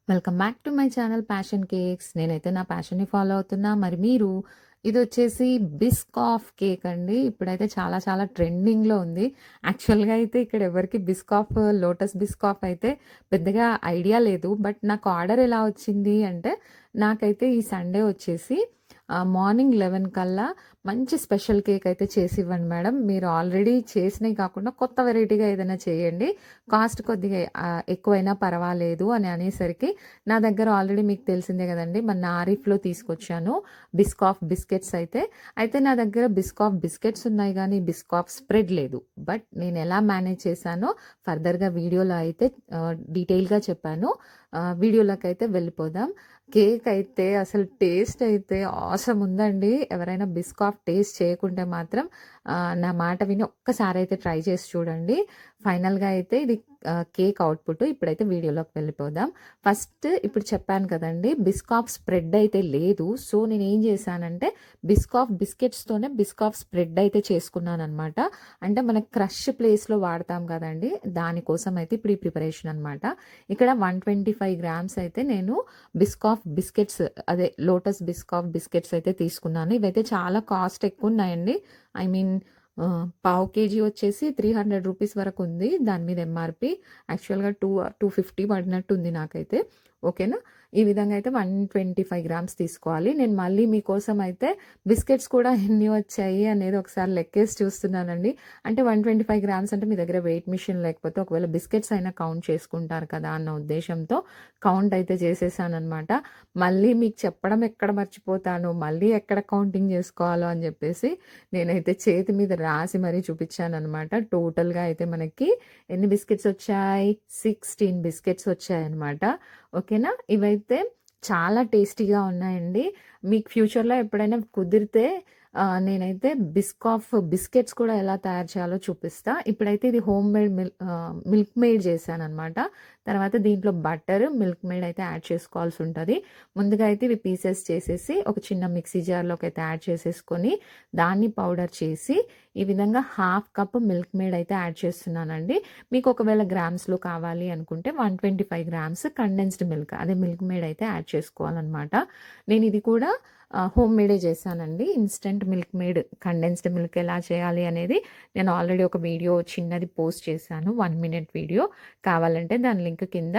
Welcome back to my channel passion cakes. నేనైతే నా ప్యాషన్‌ని follow అవుతున్నా. మరి మీరు ఇదొచ్చేసి బిస్కాఫ్ కేక్ అండి. ఇప్పుడైతే చాలా చాలా ట్రెండింగ్‌లో ఉంది. యాక్చువల్‌గా అయితే ఇక్కడ ఎవరికీ బిస్కాఫ్, లోటస్ బిస్కాఫ్ అయితే పెద్దగా ఐడియా లేదు. బట్ నాకు ఆర్డర్ ఎలా వచ్చింది అంటే, నాకైతే ఈ సండే వచ్చేసి మార్నింగ్ 11 కల్లా మంచి స్పెషల్ కేక్ అయితే చేసివ్వండి మేడం. మీరు ఆల్రెడీ చేసినయి కాకుండా కొత్త వెరైటీగా ఏదైనా చేయండి. కాస్ట్ కొద్దిగా ఎక్కువైనా పర్వాలేదు అని అనేసరికి, నా దగ్గర ఆల్రెడీ మీకు తెలిసిందే కదండీ! మొన్న ఆరిఫ్‌లో తీసుకొచ్చాను బిస్కాఫ్ బిస్కెట్స్ అయితే. అయితే నా దగ్గర బిస్కాఫ్ బిస్కెట్స్ ఉన్నాయి గానీ, బిస్కాఫ్ స్ప్రెడ్ లేదు. బట్ నేనెలా మేనేజ్ చేశానో ఫర్దర్‌గా వీడియోలో అయితే డీటెయిల్‌గా చెప్పాను. వీడియోలోకైతే వెళ్ళిపోదాం. కేక్ అయితే అసలు టేస్ట్ అయితే ఆసమ్ ఉందండి. ఎవరైనా బిస్కాఫ్ టేస్ట్ చేయకుంటే మాత్రం నా మాట విని ఒక్కసారైతే ట్రై చేసి చూడండి. ఫైనల్‌గా అయితే ఇది కేక్ అవుట్‌పుట్. ఇప్పుడైతే వీడియోలోకి వెళ్ళిపోదాం. ఫస్ట్ ఇప్పుడు చెప్పాను కదండీ! బిస్కాఫ్ స్ప్రెడ్ అయితే లేదు. సో, నేనేం చేశానంటే బిస్కాఫ్ బిస్కెట్స్‌తోనే బిస్కాఫ్ స్ప్రెడ్ అయితే చేసుకున్నాననమాట. అంటే మన క్రష్ ప్లేస్‌లో వాడతాం కదండీ! దానికోసం అయితే ఇప్పుడు ఈ ప్రిపరేషన్ అనమాట. ఇక్కడ 125 గ్రామ్స్ అయితే నేను బిస్కాఫ్ బిస్కెట్స్, అదే లోటస్ బిస్కాఫ్ బిస్కెట్స్ అయితే తీసుకున్నాను. ఇవైతే చాలా కాస్ట్ ఎక్కువున్నాయండి. ఐ మీన్ పావు కేజీ వచ్చేసి రూ. 300 వరకు ఉంది. దాని మీద ఎంఆర్‌పి. యాక్చువల్‌గా 250 పడినట్టుంది నాకైతే. ఓకేనా? ఈ విధంగా అయితే 125 గ్రామ్స్ తీసుకోవాలి. నేను మళ్ళీ మీకోసం అయితే బిస్కెట్స్ కూడా ఎన్ని వచ్చాయి అనేది ఒకసారి లెక్కేసి చూస్తున్నానండి. అంటే 125 గ్రామ్స్ అంటే మీ దగ్గర వెయిట్ మిషన్ లేకపోతే ఒకవేళ బిస్కెట్స్ అయినా కౌంట్ చేసుకుంటారు కదా అన్న ఉద్దేశ్యంతో కౌంట్ అయితే చేసేసాననమాట. మళ్ళీ మీకు చెప్పడం ఎక్కడ మర్చిపోతాను, మళ్ళీ ఎక్కడ కౌంటింగ్ చేసుకోవాలో అని చెప్పేసి నేనైతే చేతి మీద రాసి మరీ చూపించాననమాట. టోటల్‌గా అయితే మనకి ఎన్ని బిస్కెట్స్ వచ్చాయి? 16 బిస్కెట్స్ వచ్చాయన్నమాట. ఓకేనా? ఇవైతే చాలా టేస్టీగా ఉన్నాయండి. మీకు ఫ్యూచర్‌లో ఎప్పుడైనా కుదిరితే నేనైతే బిస్కాఫ్ బిస్కెట్స్ కూడా ఎలా తయారు చేయాలో చూపిస్తా. ఇప్పుడైతే ఇది మిల్క్ మేడ్ చేశాననమాట. తర్వాత దీంట్లో బటర్, మిల్క్ మేడ్ అయితే యాడ్ చేసుకోవాల్సి ఉంటది. ముందుగా అయితే ఇవి పీసెస్ చేసేసి ఒక చిన్న మిక్సీ జార్‌లోకి అయితే యాడ్ చేసేసుకొని, దాన్ని పౌడర్ చేసి ఈ విధంగా హాఫ్ కప్ మిల్క్ మేడ్ అయితే యాడ్ చేస్తున్నానండి. మీకు ఒకవేళ గ్రామ్స్‌లో కావాలి అనుకుంటే 125 గ్రామ్స్ కండెన్స్డ్ మిల్క్, అదే మిల్క్ మేడ్ అయితే యాడ్ చేసుకోవాలనమాట. నేను ఇది కూడా హోమ్ మేడే చేశానండి. Instant milk made condensed milk ఎలా చేయాలి అనేది నేను ఆల్రెడీ ఒక వీడియో చిన్నది పోస్ట్ చేశాను. 1 మినిట్ వీడియో. కావాలంటే దాని లింక్ కింద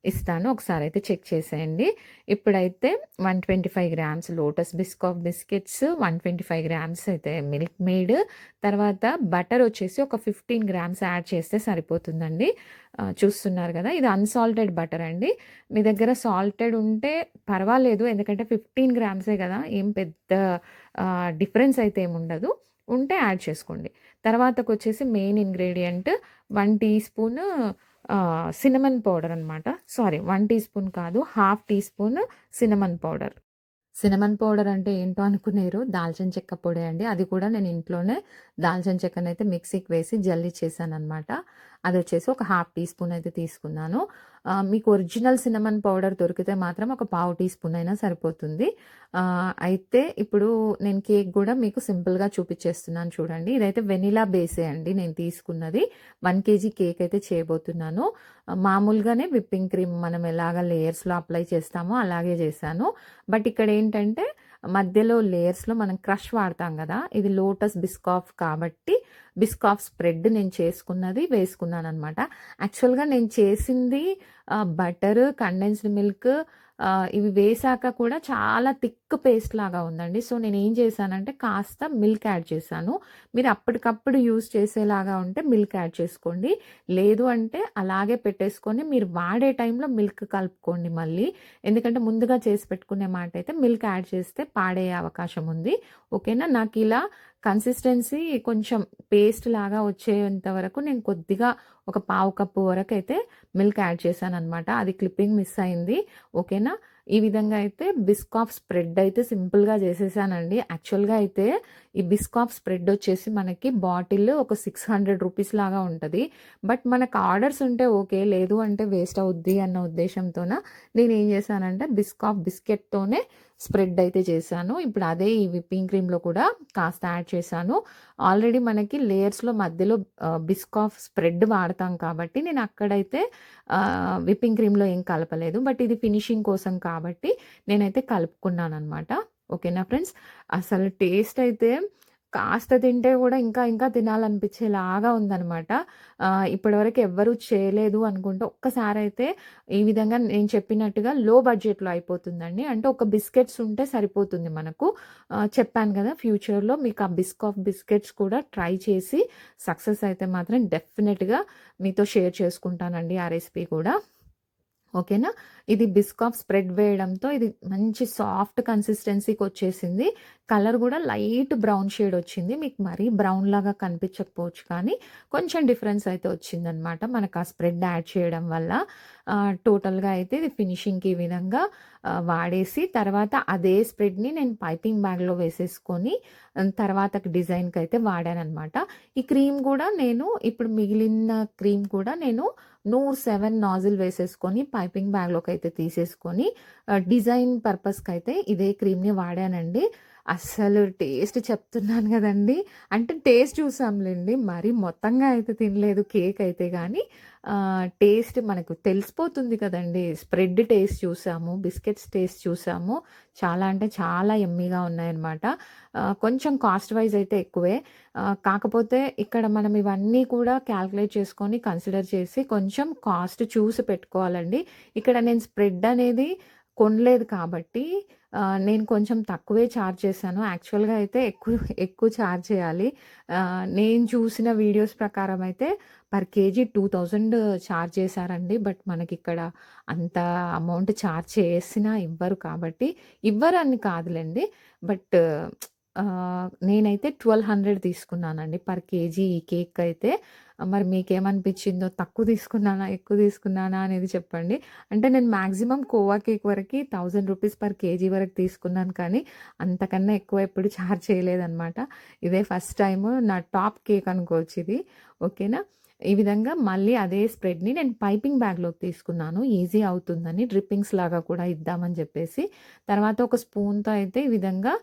ఇస్తాను. ఒకసారి అయితే చెక్ చేసేయండి. ఇప్పుడైతే 125 grams lotus Biscoff biscuits, 125 grams అయితే మిల్క్ మేడ్, తర్వాత బటర్ వచ్చేసి ఒక 15 గ్రామ్స్ యాడ్ చేస్తే సరిపోతుందండి. చూస్తున్నారు కదా! ఇది అన్సాల్టెడ్ బటర్ అండి. మీ దగ్గర సాల్టెడ్ ఉంటే పర్వాలేదు. ఎందుకంటే 15 గ్రామ్సే కదా! ఏం పెద్ద డిఫరెన్స్ అయితే ఏముండదు. ఉంటే యాడ్ చేసుకోండి. తర్వాతకొచ్చేసి main ingredient 1 teaspoon cinnamon powder అనమాట. సారీ, 1 టీ స్పూన్ కాదు, half teaspoon cinnamon powder. Cinnamon powder అంటే ఏంటో అనుకునేరు. దాల్చిన చెక్క పొడే అండి. అది కూడా నేను ఇంట్లోనే దాల్చిన చెక్కనైతే మిక్సీకి వేసి జల్లిచ్చేసాననమాట. అదొచ్చేసి ఒక హాఫ్ టీ స్పూన్ అయితే తీసుకున్నాను. మీకు ఒరిజినల్ సిన్నమన్ పౌడర్ దొరికితే మాత్రం ఒక పావు టీ స్పూన్ అయినా సరిపోతుంది. అయితే ఇప్పుడు నేను కేక్ గూడా మీకు సింపుల్‌గా చూపిచ్చేస్తున్నాను చూడండి. ఇదైతే వెనిలా బేసే అండి నేను తీసుకున్నది. 1 కేజీ కేక్ అయితే చేయబోతున్నాను. మామూలుగానే విప్పింగ్ క్రీమ్ మనం ఎలాగ లేయర్స్‌లో అప్లై చేస్తామో అలాగే చేశాను. బట్ ఇక్కడేంటంటే మధ్యలో లేయర్స్‌లో మనం క్రష్ వాడతాం గదా! ఇది లోటస్ బిస్కాఫ్ కాబట్టి బిస్కాఫ్ స్ప్రెడ్ నేను చేసుకున్నది వేసుకున్నాననమాట. యాక్చువల్‌గా నేను చేసింది బటర్, కండెన్స్డ్ మిల్క్ ఇవి వేశాక కూడా చాలా థిక్ పేస్ట్ లాగా ఉందండి. సో, నేనేం చేశానంటే కాస్త మిల్క్ యాడ్ చేశాను. మీరు అప్పటికప్పుడు యూజ్ చేసేలాగా ఉంటే మిల్క్ యాడ్ చేసుకోండి. లేదు అంటే అలాగే పెట్టేసుకొని మీరు వాడే టైంలో మిల్క్ కలుపుకోండి మళ్ళీ. ఎందుకంటే ముందుగా చేసి పెట్టుకునే మాట అయితే మిల్క్ యాడ్ చేస్తే పాడయ్యే అవకాశం ఉంది. ఓకేనా? నాకిలా కన్సిస్టెన్సీ కొంచెం పేస్ట్ లాగా వచ్చేంత వరకు నేను కొద్దిగా ఒక పావు కప్పు వరకైతే మిల్క్ యాడ్ చేశాననమాట. అది క్లిప్పింగ్ మిస్ అయింది. ఓకేనా? ఈ విధంగా అయితే బిస్కాఫ్ స్ప్రెడ్ అయితే సింపుల్‌గా చేసేసానండి. యాక్చువల్‌గా అయితే ఈ బిస్కాఫ్ స్ప్రెడ్ వచ్చేసి మనకి బాటిల్ ఒక ₹600 లాగా ఉంటది. బట్ మనకు ఆర్డర్స్ ఉంటే ఓకే. లేదు అంటే వేస్ట్ అవుద్ది అన్న ఉద్దేశంతోన నేనేం చేశానంటే బిస్కాఫ్ బిస్కెట్‌తోనే స్ప్రెడ్ అయితే చేశాను. ఇప్పుడు అదే ఈ విప్పింగ్ క్రీమ్‌లో కూడా కాస్త యాడ్ చేశాను. ఆల్రెడీ మనకి లేయర్స్‌లో మధ్యలో బిస్కాఫ్ స్ప్రెడ్ వాడతాం కాబట్టి నేను అక్కడైతే విప్పింగ్ క్రీమ్‌లో ఏం కలపలేదు. బట్ ఇది ఫినిషింగ్ కోసం కాబట్టి నేనైతే కలుపుకున్నాననమాట. ఓకేనా ఫ్రెండ్స్. అసలు టేస్ట్ అయితే కాస్త తింటే గూడా ఇంకా ఇంకా తినాలనిపించేలాగా ఉందనమాట. ఇప్పటివరకు ఎవ్వరు చేయలేదు అనుకుంటే ఒక్కసారైతే ఈ విధంగా నేను చెప్పినట్టుగా లో బడ్జెట్‌లో అయిపోతుందండి. అంటే ఒక బిస్కెట్స్ ఉంటే సరిపోతుంది మనకు. చెప్పాను గదా! ఫ్యూచర్‌లో మీకు ఆ బిస్కాఫ్ బిస్కెట్స్ కూడా ట్రై చేసి సక్సెస్ అయితే మాత్రం డెఫినిట్‌గా మీతో షేర్ చేసుకుంటానండి ఆ రెసిపీ కూడా. ఓకేనా. ఇది బిస్కాఫ్ స్ప్రెడ్ వేయడంతో ఇది మంచి సాఫ్ట్ కన్సిస్టెన్సీకొచ్చేసింది. కలర్ గూడా లైట్ బ్రౌన్ షేడ్ వచ్చింది. మీకు మరీ బ్రౌన్ లాగా కనిపించకపోవచ్చు కానీ, కొంచెం డిఫరెన్స్ అయితే వచ్చిందనమాట. మనకు ఆ స్ప్రెడ్ యాడ్ చేయడం వల్ల. టోటల్‌గా అయితే ఇది ఫినిషింగ్‌కి ఈ విధంగా వాడేసి తర్వాత అదే స్ప్రెడ్‌ని నేను పైపింగ్ బ్యాగ్‌లో వేసేసుకొని తర్వాతకి డిజైన్‌కైతే వాడాననమాట. ఈ క్రీమ్ గూడా నేను ఇప్పుడు మిగిలిన క్రీమ్ కూడా నేను నూర్ 7 నాజిల్ వేసేసుకొని పైపింగ్ బ్యాగ్‌లోకైతే తీసేసుకొని డిజైన్ పర్పస్‌కైతే ఇదే క్రీమ్‌ని వాడానండి. అస్సలు టేస్ట్ చెప్తున్నాను గదండీ! అంటే టేస్ట్ చూసాంలెండి. మరి మొత్తంగా అయితే తినలేదు కేక్ అయితే గానీ టేస్ట్ మనకు తెలిసిపోతుంది కదండీ! స్ప్రెడ్ టేస్ట్ చూసాము, బిస్కెట్స్ టేస్ట్ చూసాము. చాలా అంటే చాలా యమ్మీగా ఉన్నాయన్నమాట. కొంచెం కాస్ట్ వైజ్ అయితే ఎక్కువే. కాకపోతే ఇక్కడ మనం ఇవన్నీ కూడా క్యాలిక్యులేట్ చేసుకొని కన్సిడర్ చేసి కొంచెం కాస్ట్ చూసి పెట్టుకోవాలండి. ఇక్కడ నేను స్ప్రెడ్ అనేది కొనలేదు కాబట్టి నేను కొంచెం తక్కువే చార్జ్ చేశాను. యాక్చువల్‌గా అయితే ఎక్కువ చార్జ్ చేయాలి. నేను చూసిన వీడియోస్ ప్రకారం అయితే పర్ కేజీ 2000 చార్జ్ చేశారండి. బట్ మనకిక్కడ అంత అమౌంట్ చార్జ్ చేసినా ఇవ్వరు కాబట్టి ఇవ్వరని కాదులెండి. బట్ నేనైతే 1200 తీసుకున్నానండి పర్ కేజీ ఈ కేక్ అయితే. మరి మీకేమనిపించిందో తక్కువ తీసుకున్నానా? ఎక్కువ తీసుకున్నానా? అనేది చెప్పండి. అంటే నేను మాక్సిమం కోవా కేక్ వరకి ₹1000 పర్ కేజీ వరకు తీసుకున్నాను కానీ, అంతకన్నా ఎక్కువ ఎప్పుడు చార్జ్ చేయలేదనమాట. ఇదే ఫస్ట్ టైము నా టాప్ కేక్ అనుకోవచ్చు ఇది. ఓకేనా. ఈ విధంగా మళ్ళీ అదే స్ప్రెడ్‌ని నేను పైపింగ్ బ్యాగ్‌లోకి తీసుకున్నాను. ఈజీ అవుతుందని డ్రిప్పింగ్స్ లాగా కూడా ఇద్దామని చెప్పేసి. తర్వాత ఒక స్పూన్‌తో అయితే ఈ విధంగా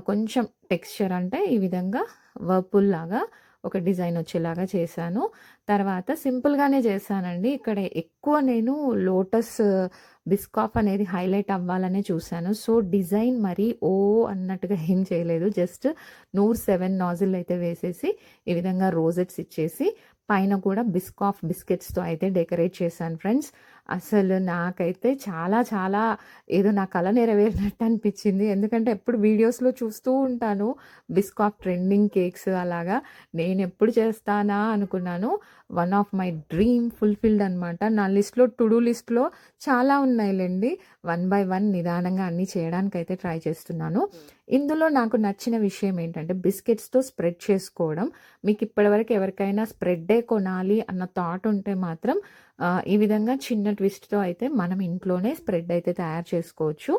కొంచెం టెక్స్చర్ అంటే ఈ విధంగా వర్పుల్ లాగా ఒక డిజైన్ వచ్చేలాగా చేశాను. తర్వాత సింపుల్‌గానే చేశానండి. ఇక్కడ ఎక్కువ నేను లోటస్ బిస్కాఫ్ అనేది హైలైట్ అవ్వాలనే చూశాను. సో, డిజైన్ మరీ అన్నట్టుగా ఏం చేయలేదు. జస్ట్ నూర్ 7 నాజిల్ అయితే వేసేసి ఈ విధంగా రోజెట్స్ ఇచ్చేసి పైన కూడా బిస్కాఫ్ బిస్కెట్స్‌తో అయితే డెకరేట్ చేశాను ఫ్రెండ్స్. అసలు నాకైతే చాలా చాలా ఏదో నా కల నెరవేరినట్టు అనిపించింది. ఎందుకంటే ఎప్పుడు వీడియోస్‌లో చూస్తూ ఉంటాను. బిస్కాఫ్ ట్రెండింగ్ కేక్స్ అలాగా. నేనెప్పుడు చేస్తానా అనుకున్నాను. One of my dream fulfilled అనమాట. నా లిస్ట్‌లో టు డూ లిస్ట్‌లో చాలా ఉన్నాయిలెండి. వన్ బై వన్ నిదానంగా అన్నీ చేయడానికైతే ట్రై చేస్తున్నాను. ఇందులో నాకు నచ్చిన విషయం ఏంటంటే బిస్కెట్స్‌తో స్ప్రెడ్ చేసుకోవడం. మీకు ఇప్పటివరకు ఎవరికైనా స్ప్రెడ్డే కొనాలి అన్న థాట్ ఉంటే మాత్రం ఈ విధంగా చిన్న ట్విస్ట్‌తో అయితే మనం ఇంట్లోనే స్ప్రెడ్ అయితే తయారు చేసుకోవచ్చు.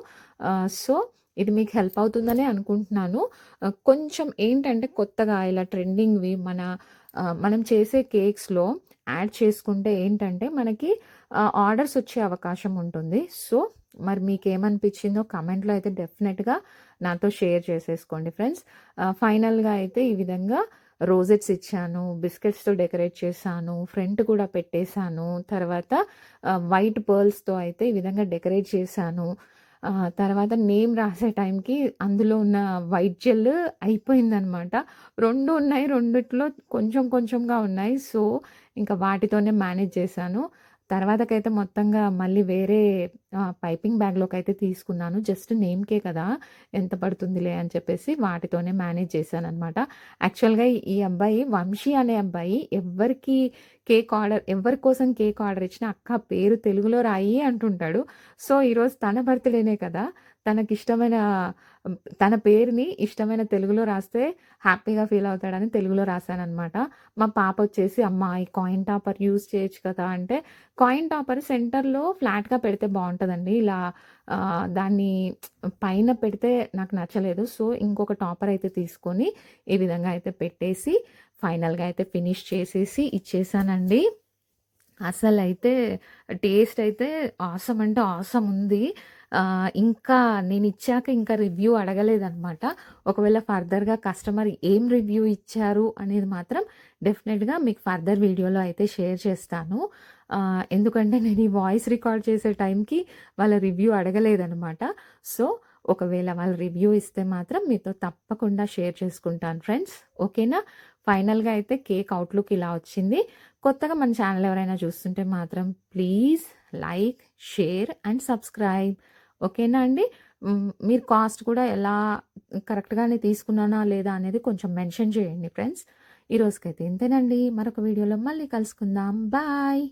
సో, ఇది మీకు హెల్ప్ అవుతుందనే అనుకుంటున్నాను. కొంచెం ఏంటంటే కొత్తగా ఇలా ట్రెండింగ్‌వి మనం చేసే కేక్స్‌లో యాడ్ చేసుకుంటే ఏంటంటే మనకి ఆర్డర్స్ వచ్చే అవకాశం ఉంటుంది. సో, మరి మీకేమనిపించిందో కామెంట్‌లో అయితే డెఫినెట్‌గా నాతో షేర్ చేసేసుకోండి ఫ్రెండ్స్. ఫైనల్‌గా అయితే ఈ విధంగా రోజెట్స్ ఇచ్చాను. బిస్కెట్స్‌తో డెకరేట్ చేశాను. ఫ్రంట్ కూడా పెట్టేశాను. తర్వాత వైట్ పర్ల్స్‌తో అయితే ఈ విధంగా డెకరేట్ చేశాను. తర్వాత నేమ్ రాసే టైంకి అందులో ఉన్న వైట్ జెల్ అయిపోయిందనమాట. 2 ఉన్నాయి. రెండిట్లో కొంచెం కొంచెంగా ఉన్నాయి. సో, ఇంకా వాటితోనే మేనేజ్ చేశాను. తర్వాతకైతే మొత్తంగా మళ్ళీ వేరే పైపింగ్ బ్యాగ్‌లోకైతే తీసుకున్నాను. జస్ట్ నేమ్‌కే కదా! ఎంత పడుతుందిలే అని చెప్పేసి వాటితోనే మేనేజ్ చేశాననమాట. యాక్చువల్‌గా ఈ అబ్బాయి వంశీ అనే అబ్బాయి ఎవ్వరికీ ఎవరి కోసం కేక్ ఆర్డర్ ఇచ్చినా, "అక్క పేరు తెలుగులో రాయి" అంటుంటాడు. సో, ఈరోజు తన బర్త్‌డేనే కదా! తనకిష్టమైన తన పేరుని ఇష్టమైన తెలుగులో రాస్తే హ్యాపీగా ఫీల్ అవుతాడని తెలుగులో రాశాననమాట. మా పాపొచ్చేసి, "అమ్మ ఈ కాయిన్ టాపర్ యూజ్ చేయొచ్చు కదా!" అంటే, కాయిన్ టాపర్ సెంటర్‌లో ఫ్లాట్‌గా పెడితే బావుంటదండి. ఇలా దాన్ని పైన పెడితే నాకు నచ్చలేదు. సో, ఇంకొక టాపర్ అయితే తీసుకొని, ఈ విధంగా అయితే పెట్టేసి, ఫైనల్‌గా అయితే ఫినిష్ చేసేసి ఇచ్చేసానండి. అసలైతే టేస్ట్ అయితే ఆసమ్ అంటే ఆసమ్ ఉంది. ఇంకా నేనిచ్చాక ఇంకా రివ్యూ అడగలేదనమాట. ఒకవేళ ఫర్దర్‌గా కస్టమర్ ఏం రివ్యూ ఇచ్చారు అనేది మాత్రం డెఫినెట్‌గా మీకు ఫర్దర్ వీడియోలో అయితే షేర్ చేస్తాను. ఎందుకంటే నేను ఈ వాయిస్ రికార్డ్ చేసే టైంకి వాళ్ళ రివ్యూ అడగలేదనమాట. సో, ఒకవేళ వాళ్ళు రివ్యూ ఇస్తే మాత్రం మీతో తప్పకుండా షేర్ చేసుకుంటాను ఫ్రెండ్స్. ఓకేనా? ఫైనల్‌గా అయితే కేక్ అవుట్‌లుక్ ఇలా వచ్చింది. కొత్తగా మన ఛానల్ ఎవరైనా చూస్తుంటే మాత్రం please like, share and subscribe. ఓకేనా అండి? మీరు కాస్ట్ కూడా ఎలా కరెక్ట్‌గానే తీసుకున్నానా లేదా అనేది కొంచెం మెన్షన్ చేయండి ఫ్రెండ్స్. ఈ రోజుకైతే ఇంతేనండి. మరొక వీడియోలో మళ్ళీ కలుసుకుందాం. బాయ్.